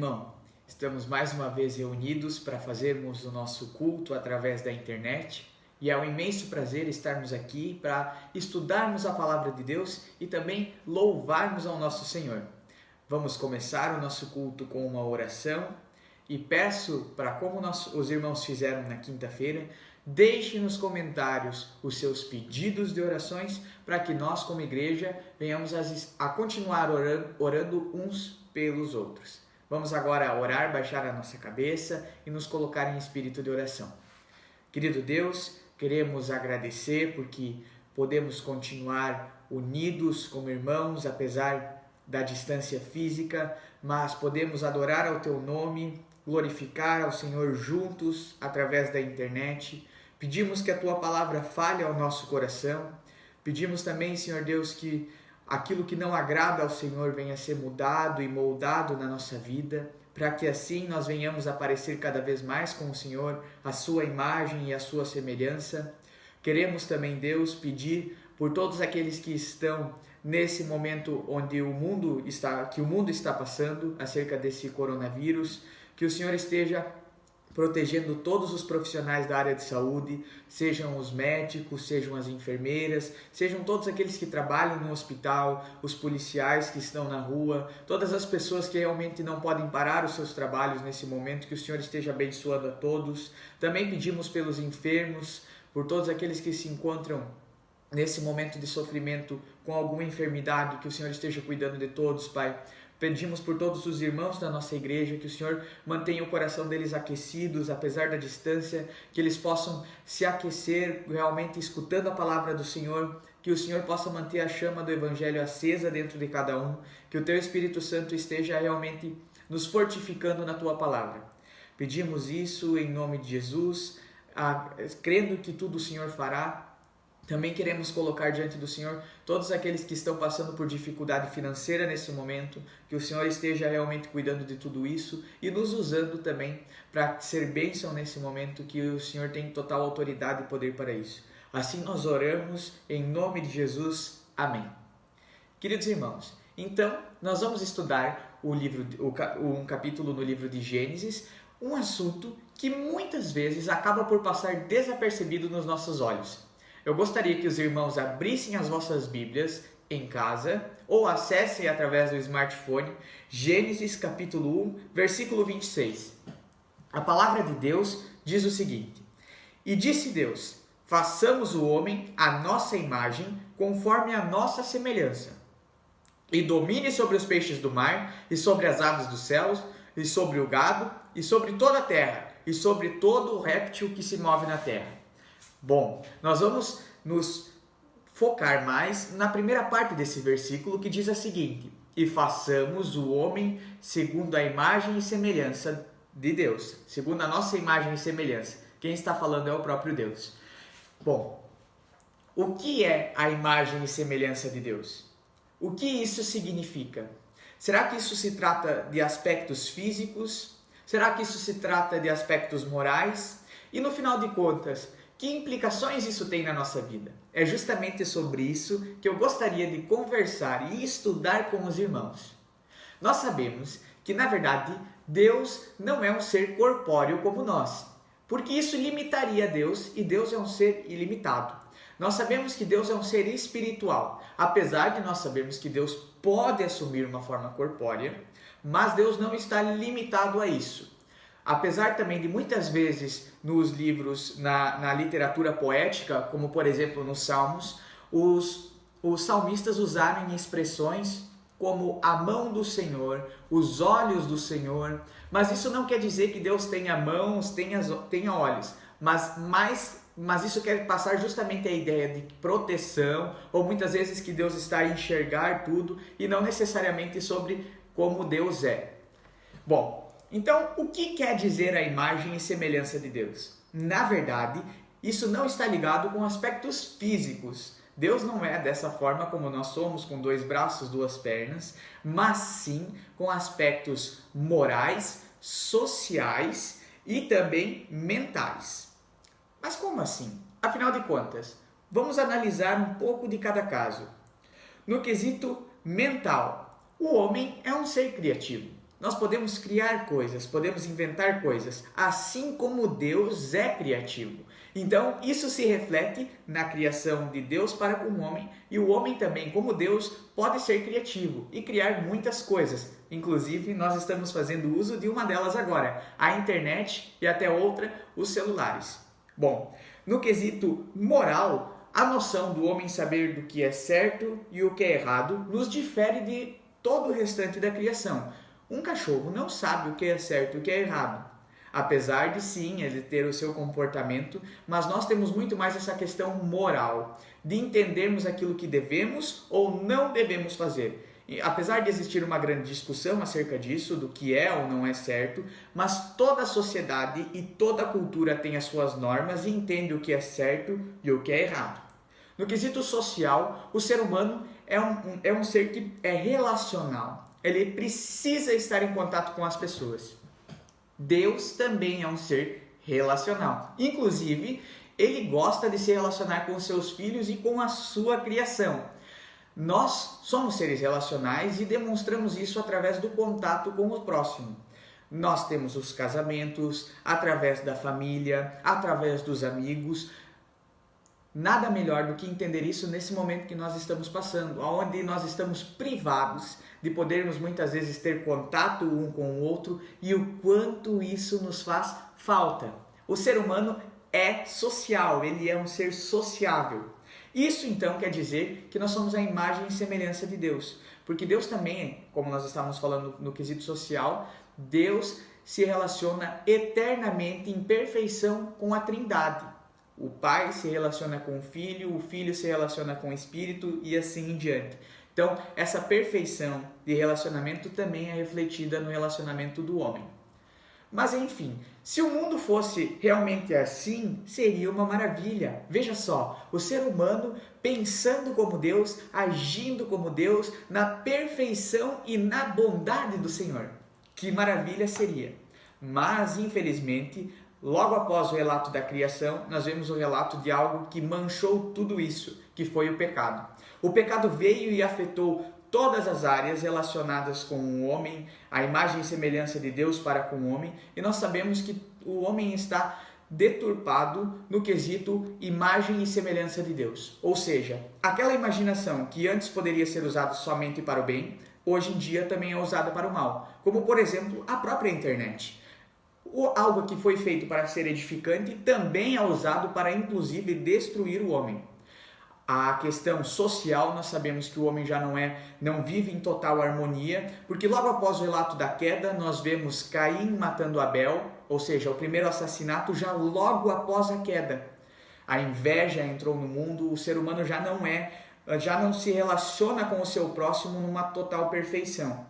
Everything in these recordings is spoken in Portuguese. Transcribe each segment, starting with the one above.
irmão? Estamos mais uma vez reunidos para fazermos o nosso culto através da internet e é um imenso prazer estarmos aqui para estudarmos a palavra de Deus e também louvarmos ao nosso Senhor. Vamos começar o nosso culto com uma oração e peço para, como os irmãos fizeram na quinta-feira, deixe nos comentários os seus pedidos de orações para que nós, como igreja, venhamos a continuar orando uns pelos outros. Vamos agora orar, baixar a nossa cabeça e nos colocar em espírito de oração. Querido Deus, queremos agradecer porque podemos continuar unidos como irmãos, apesar da distância física, mas podemos adorar ao Teu nome, glorificar ao Senhor juntos através da internet. Pedimos que a Tua palavra fale ao nosso coração. Pedimos também, Senhor Deus, que aquilo que não agrada ao Senhor venha a ser mudado e moldado na nossa vida, para que assim nós venhamos a parecer cada vez mais com o Senhor, a Sua imagem e a Sua semelhança. Queremos também, Deus, pedir por todos aqueles que estão nesse momento onde o mundo está passando acerca desse coronavírus, que o Senhor esteja protegendo todos os profissionais da área de saúde, sejam os médicos, sejam as enfermeiras, sejam todos aqueles que trabalham no hospital, os policiais que estão na rua, todas as pessoas que realmente não podem parar os seus trabalhos nesse momento, que o Senhor esteja abençoando a todos. Também pedimos pelos enfermos, por todos aqueles que se encontram nesse momento de sofrimento com alguma enfermidade, que o Senhor esteja cuidando de todos, Pai. Pedimos por todos os irmãos da nossa igreja, que o Senhor mantenha o coração deles aquecidos, apesar da distância, que eles possam se aquecer realmente escutando a palavra do Senhor, que o Senhor possa manter a chama do Evangelho acesa dentro de cada um, que o Teu Espírito Santo esteja realmente nos fortificando na Tua palavra. Pedimos isso em nome de Jesus, crendo que tudo o Senhor fará. Também queremos colocar diante do Senhor todos aqueles que estão passando por dificuldade financeira nesse momento, que o Senhor esteja realmente cuidando de tudo isso e nos usando também para ser bênção nesse momento, que o Senhor tem total autoridade e poder para isso. Assim nós oramos em nome de Jesus. Amém. Queridos irmãos, então nós vamos estudar um capítulo no livro de Gênesis, um assunto que muitas vezes acaba por passar desapercebido nos nossos olhos. Eu gostaria que os irmãos abrissem as vossas Bíblias em casa ou acessem através do smartphone Gênesis capítulo 1, versículo 26. A palavra de Deus diz o seguinte: E disse Deus, façamos o homem à nossa imagem, conforme a nossa semelhança, e domine sobre os peixes do mar, e sobre as aves dos céus, e sobre o gado, e sobre toda a terra, e sobre todo o réptil que se move na terra. Bom, nós vamos nos focar mais na primeira parte desse versículo, que diz a seguinte: E façamos o homem segundo a imagem e semelhança de Deus, segundo a nossa imagem e semelhança. Quem está falando é o próprio Deus. Bom, o que é a imagem e semelhança de Deus? O que isso significa? Será que isso se trata de aspectos físicos? Será que isso se trata de aspectos morais? E no final de contas, que implicações isso tem na nossa vida? É justamente sobre isso que eu gostaria de conversar e estudar com os irmãos. Nós sabemos que, na verdade, Deus não é um ser corpóreo como nós, porque isso limitaria Deus, e Deus é um ser ilimitado. Nós sabemos que Deus é um ser espiritual, apesar de nós sabermos que Deus pode assumir uma forma corpórea, mas Deus não está limitado a isso. Apesar também de muitas vezes nos livros, na literatura poética, como por exemplo nos Salmos, os salmistas usarem expressões como a mão do Senhor, os olhos do Senhor, mas isso não quer dizer que Deus tenha mãos, tenha olhos, mas isso quer passar justamente a ideia de proteção, ou muitas vezes que Deus está a enxergar tudo e não necessariamente sobre como Deus é. Bom, então, o que quer dizer a imagem e semelhança de Deus? Na verdade, isso não está ligado com aspectos físicos. Deus não é dessa forma como nós somos, com 2 braços, 2 pernas, mas sim com aspectos morais, sociais e também mentais. Mas como assim? Afinal de contas, vamos analisar um pouco de cada caso. No quesito mental, o homem é um ser criativo. nós podemos criar coisas, podemos inventar coisas, assim como Deus é criativo. Então, isso se reflete na criação de Deus para com o homem, e o homem também, como Deus, pode ser criativo e criar muitas coisas. Inclusive, nós estamos fazendo uso de uma delas agora, a internet, e até outra, os celulares. Bom, no quesito moral, a noção do homem saber do que é certo e o que é errado nos difere de todo o restante da criação. Um cachorro não sabe o que é certo e o que é errado. Apesar de sim ele ter o seu comportamento, mas nós temos muito mais essa questão moral, de entendermos aquilo que devemos ou não devemos fazer. E, apesar de existir uma grande discussão acerca disso, do que é ou não é certo, mas toda a sociedade e toda a cultura tem as suas normas e entende o que é certo e o que é errado. No quesito social, o ser humano é um ser que é relacional. Ele precisa estar em contato com as pessoas. Deus também é um ser relacional. Inclusive, ele gosta de se relacionar com seus filhos e com a sua criação. Nós somos seres relacionais e demonstramos isso através do contato com o próximo. Nós temos os casamentos, através da família, através dos amigos. Nada melhor do que entender isso nesse momento que nós estamos passando, onde nós estamos privados de podermos muitas vezes ter contato um com o outro e o quanto isso nos faz falta. O ser humano é social, ele é um ser sociável. Isso então quer dizer que nós somos a imagem e semelhança de Deus, porque Deus também, como nós estávamos falando no quesito social, Deus se relaciona eternamente em perfeição com a Trindade. O Pai se relaciona com o Filho se relaciona com o Espírito e assim em diante. Então, essa perfeição de relacionamento também é refletida no relacionamento do homem. Mas enfim, se o mundo fosse realmente assim, seria uma maravilha. Veja só, o ser humano pensando como Deus, agindo como Deus, na perfeição e na bondade do Senhor. Que maravilha seria! Mas, infelizmente, logo após o relato da criação, nós vemos o relato de algo que manchou tudo isso, que foi o pecado. O pecado veio e afetou todas as áreas relacionadas com o homem, a imagem e semelhança de Deus para com o homem, e nós sabemos que o homem está deturpado no quesito imagem e semelhança de Deus. Ou seja, aquela imaginação que antes poderia ser usada somente para o bem, hoje em dia também é usada para o mal. Como, por exemplo, a própria internet. Algo que foi feito para ser edificante também é usado para, inclusive, destruir o homem. A questão social, nós sabemos que o homem já não vive em total harmonia, porque logo após o relato da queda, nós vemos Caim matando Abel, ou seja, o primeiro assassinato já logo após a queda. A inveja entrou no mundo, o ser humano já não se relaciona com o seu próximo numa total perfeição.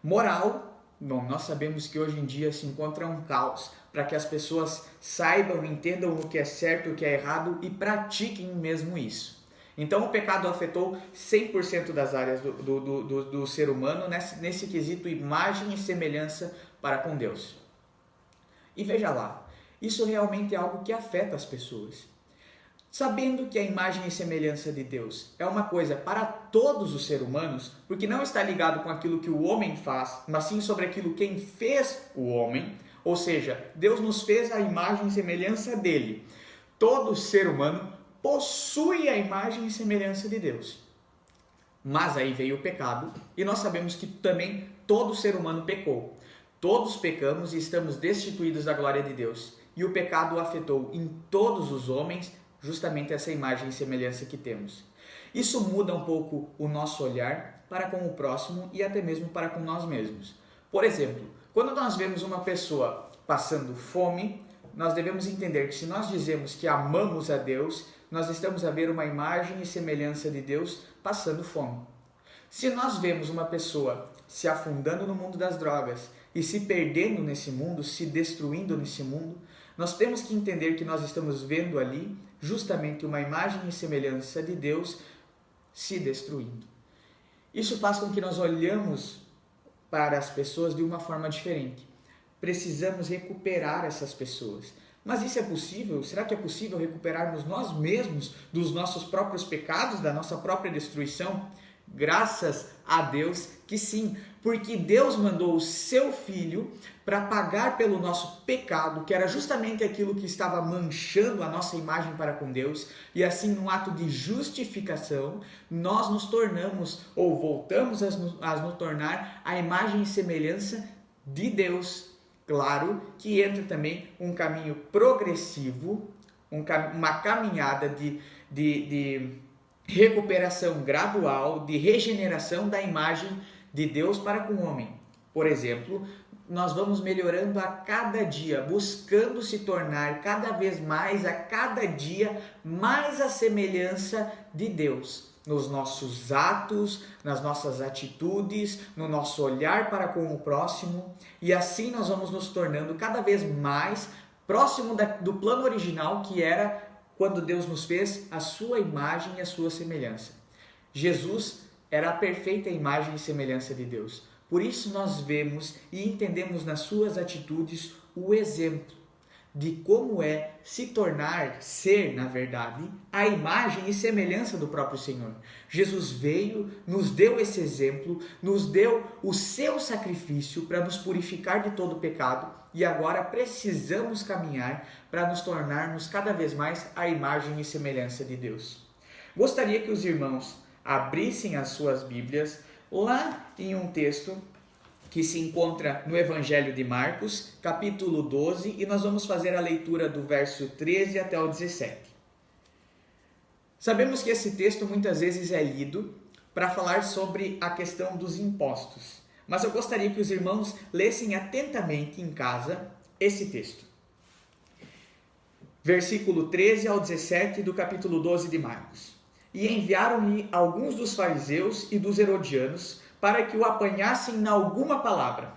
Moral. Bom, nós sabemos que hoje em dia se encontra um caos para que as pessoas saibam, entendam o que é certo e o que é errado e pratiquem mesmo isso. Então o pecado afetou 100% das áreas do ser humano nesse quesito imagem e semelhança para com Deus. E veja lá, isso realmente é algo que afeta as pessoas. Sabendo que a imagem e semelhança de Deus é uma coisa para todos os seres humanos, porque não está ligado com aquilo que o homem faz, mas sim sobre aquilo quem fez o homem, ou seja, Deus nos fez a imagem e semelhança dele. Todo ser humano possui a imagem e semelhança de Deus. Mas aí veio o pecado, e nós sabemos que também todo ser humano pecou. Todos pecamos e estamos destituídos da glória de Deus. E o pecado afetou em todos os homens justamente essa imagem e semelhança que temos. Isso muda um pouco o nosso olhar para com o próximo e até mesmo para com nós mesmos. Por exemplo, quando nós vemos uma pessoa passando fome, nós devemos entender que se nós dizemos que amamos a Deus, nós estamos a ver uma imagem e semelhança de Deus passando fome. Se nós vemos uma pessoa se afundando no mundo das drogas e se perdendo nesse mundo, se destruindo nesse mundo, nós temos que entender que nós estamos vendo ali justamente uma imagem e semelhança de Deus se destruindo. Isso faz com que nós olhamos para as pessoas de uma forma diferente. Precisamos recuperar essas pessoas. Mas isso é possível? Será que é possível recuperarmos nós mesmos dos nossos próprios pecados, da nossa própria destruição? Graças a Deus que sim, porque Deus mandou o seu Filho para pagar pelo nosso pecado, que era justamente aquilo que estava manchando a nossa imagem para com Deus, e assim, num ato de justificação, nós nos tornamos, ou voltamos a nos tornar, a imagem e semelhança de Deus. Claro que entra também um caminho progressivo, uma caminhada de recuperação gradual, de regeneração da imagem de Deus para com o homem. Por exemplo, nós vamos melhorando a cada dia, buscando se tornar cada vez mais, a cada dia, mais a semelhança de Deus. Nos nossos atos, nas nossas atitudes, no nosso olhar para com o próximo. E assim nós vamos nos tornando cada vez mais próximo do plano original, que era quando Deus nos fez a sua imagem e a sua semelhança. Jesus era a perfeita imagem e semelhança de Deus. Por isso nós vemos e entendemos nas suas atitudes o exemplo de como é se tornar, ser, na verdade, a imagem e semelhança do próprio Senhor. Jesus veio, nos deu esse exemplo, nos deu o seu sacrifício para nos purificar de todo pecado, e agora precisamos caminhar para nos tornarmos cada vez mais a imagem e semelhança de Deus. Gostaria que os irmãos abrissem as suas Bíblias lá em um texto que se encontra no Evangelho de Marcos, capítulo 12, e nós vamos fazer a leitura do verso 13 até o 17. Sabemos que esse texto muitas vezes é lido para falar sobre a questão dos impostos, mas eu gostaria que os irmãos lessem atentamente em casa esse texto. Versículo 13 ao 17 do capítulo 12 de Marcos. E enviaram-lhe alguns dos fariseus e dos herodianos, para que o apanhassem em alguma palavra.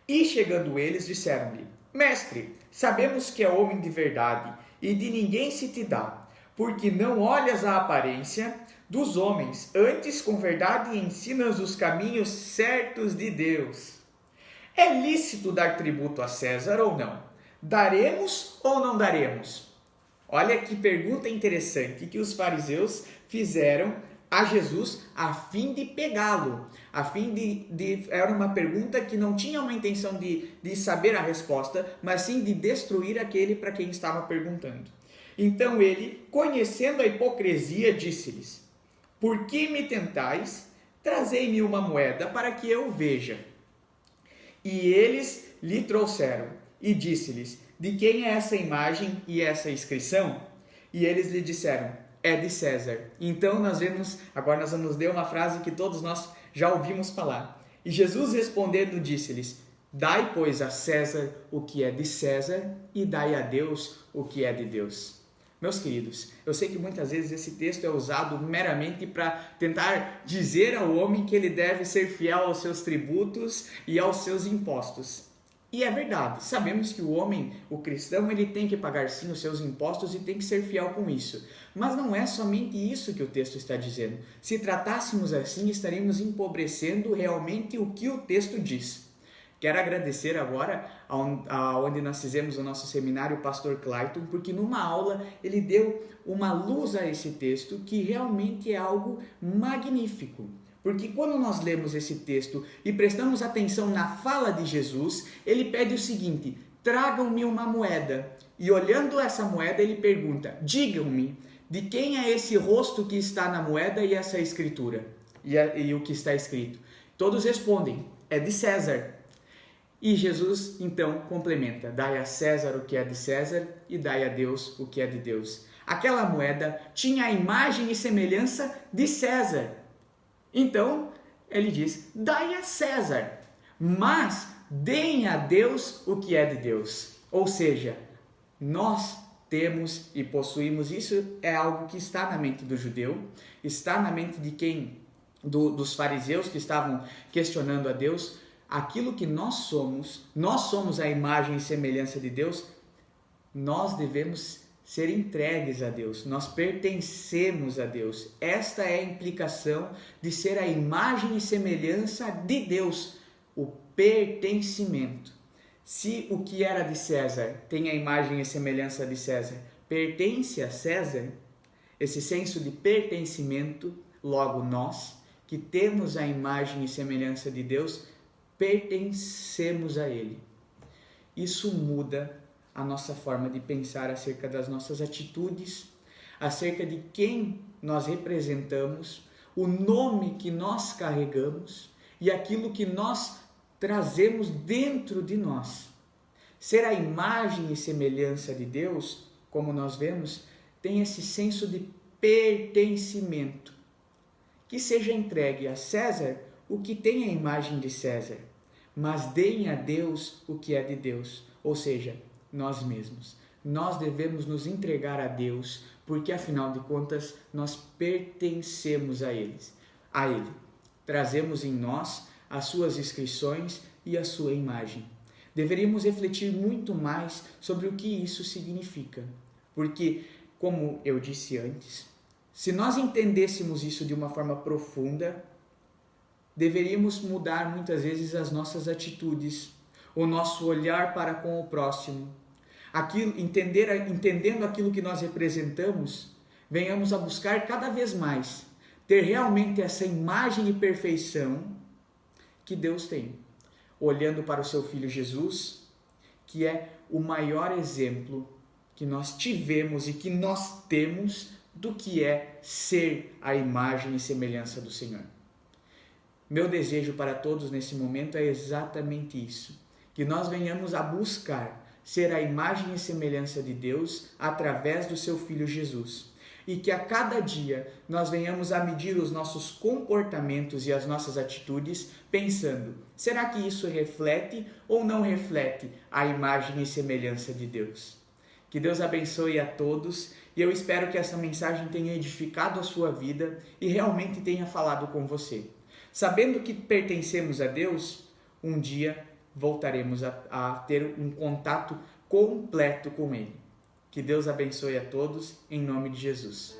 E chegando eles, disseram-lhe: Mestre, sabemos que é homem de verdade, e de ninguém se te dá, porque não olhas a aparência dos homens, antes com verdade ensinas os caminhos certos de Deus. É lícito dar tributo a César ou não? Daremos ou não daremos? Olha que pergunta interessante que os fariseus fizeram a Jesus a fim de pegá-lo, era uma pergunta que não tinha uma intenção de saber a resposta, mas sim de destruir aquele para quem estava perguntando. Então ele, conhecendo a hipocrisia, disse-lhes: Por que me tentais? Trazei-me uma moeda para que eu veja. E eles lhe trouxeram, e disse-lhes: De quem é essa imagem e essa inscrição? E eles lhe disseram: É de César. Então agora nós vamos ler uma frase que todos nós já ouvimos falar. E Jesus respondendo disse-lhes: Dai, pois, a César o que é de César e dai a Deus o que é de Deus. Meus queridos, eu sei que muitas vezes esse texto é usado meramente para tentar dizer ao homem que ele deve ser fiel aos seus tributos e aos seus impostos. E é verdade, sabemos que o homem, o cristão, ele tem que pagar sim os seus impostos e tem que ser fiel com isso. Mas não é somente isso que o texto está dizendo. Se tratássemos assim, estaríamos empobrecendo realmente o que o texto diz. Quero agradecer agora aonde nós fizemos o nosso seminário, o pastor Clayton, porque numa aula ele deu uma luz a esse texto que realmente é algo magnífico. Porque quando nós lemos esse texto e prestamos atenção na fala de Jesus, ele pede o seguinte: tragam-me uma moeda. E olhando essa moeda, ele pergunta: digam-me, de quem é esse rosto que está na moeda e essa escritura? E o que está escrito? Todos respondem: é de César. E Jesus então complementa: dai a César o que é de César e dai a Deus o que é de Deus. Aquela moeda tinha a imagem e semelhança de César. Então, ele diz: dai a César, mas deem a Deus o que é de Deus. Ou seja, nós temos e possuímos, isso é algo que está na mente do judeu, está na mente de dos fariseus que estavam questionando a Deus, aquilo que nós somos a imagem e semelhança de Deus, nós devemos ser entregues a Deus, nós pertencemos a Deus. Esta é a implicação de ser a imagem e semelhança de Deus, o pertencimento. Se o que era de César tem a imagem e semelhança de César, pertence a César, esse senso de pertencimento, logo nós, que temos a imagem e semelhança de Deus, pertencemos a Ele. Isso muda a nossa forma de pensar acerca das nossas atitudes, acerca de quem nós representamos, o nome que nós carregamos e aquilo que nós trazemos dentro de nós. Ser a imagem e semelhança de Deus, como nós vemos, tem esse senso de pertencimento. Que seja entregue a César o que tem a imagem de César, mas deem a Deus o que é de Deus, ou seja, nós mesmos. Nós devemos nos entregar a Deus, porque afinal de contas nós pertencemos a Ele. Trazemos em nós as suas inscrições e a sua imagem. Deveríamos refletir muito mais sobre o que isso significa, porque, como eu disse antes, se nós entendêssemos isso de uma forma profunda, deveríamos mudar muitas vezes as nossas atitudes, o nosso olhar para com o próximo. Entendendo aquilo que nós representamos, venhamos a buscar cada vez mais ter realmente essa imagem e perfeição que Deus tem, olhando para o seu Filho Jesus, que é o maior exemplo que nós tivemos e que nós temos do que é ser a imagem e semelhança do Senhor. Meu desejo para todos nesse momento é exatamente isso, que nós venhamos a buscar ser a imagem e semelhança de Deus através do seu Filho Jesus. E que a cada dia nós venhamos a medir os nossos comportamentos e as nossas atitudes pensando, será que isso reflete ou não reflete a imagem e semelhança de Deus? Que Deus abençoe a todos e eu espero que essa mensagem tenha edificado a sua vida e realmente tenha falado com você. Sabendo que pertencemos a Deus, um dia voltaremos a ter um contato completo com Ele. Que Deus abençoe a todos, em nome de Jesus.